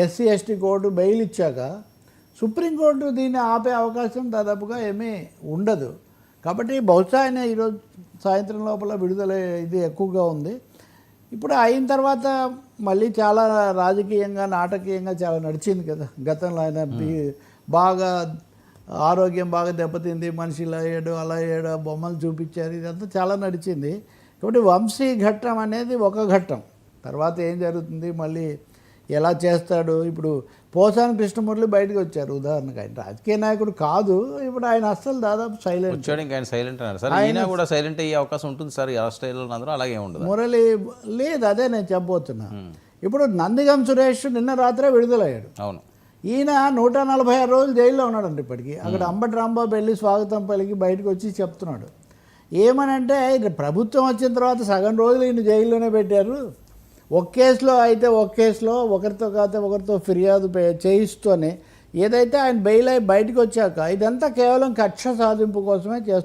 SC ST court bail ఇచ్చాక supreme court దీన్ని ఆపే అవకాశం దాదాపుగా ఏమీ ఉండదు. కాబట్టి బహుశా ఆయన ఈరోజు సాయంత్రం లోపల విడుదల ఇది ఎక్కువగా ఉంది. ఇప్పుడు అయిన తర్వాత మళ్ళీ చాలా రాజకీయంగా నాటకీయంగా చాలా నడిచింది కదా. గతంలో ఆయన బాగా ఆరోగ్యం బాగా దెబ్బతింది, మనిషి ఇలా అయ్యాడు అలా అయ్యాడు, బొమ్మలు చూపించారు, ఇదంతా చాలా నడిచింది. కాబట్టి వంశీ ఘట్టం అనేది ఒక ఘట్టం. తర్వాత ఏం జరుగుతుంది, మళ్ళీ ఎలా చేస్తాడు. ఇప్పుడు పోసాని కృష్ణమురళి బయటకు వచ్చారు ఉదాహరణకు. ఆయన రాజకీయ నాయకుడు కాదు, ఇప్పుడు ఆయన అస్సలు దాదాపు సైలెంట్ వచ్చాడు. ఇంకా ఆయన సైలెంట్ అన్నారు సార్. ఆయన కూడా సైలెంట్ అయ్యే అవకాశం ఉంటుంది సార్ ఆ స్టైల్లో అందరూ అలాగే ఉండదు. మురళి లేదు, అదే నేను చెప్పబోతున్నా. ఇప్పుడు నందిగం సురేష్ నిన్న రాత్రే విడుదలయ్యాడు. అవును, ఈయన 146 రోజులు జైల్లో ఉన్నాడండి ఇప్పటికీ. అక్కడ అంబటి రాంబాబు వెళ్ళి స్వాగతం పలికి బయటకు వచ్చి చెప్తున్నాడు ఏమనంటే, ప్రభుత్వం వచ్చిన తర్వాత సగం రోజులు ఈయన జైల్లోనే పెట్టారు. ఒక కేసులో అయితే ఒక కేసులో ఒకరితో కాకపోతే ఒకరితో ఫిర్యాదు చేయిస్తూనే ఏదైతే ఆయన బెయిల్ అయి బయటకు వచ్చాక ఇదంతా కేవలం కక్ష సాధింపు కోసమే చేస్తున్నారు.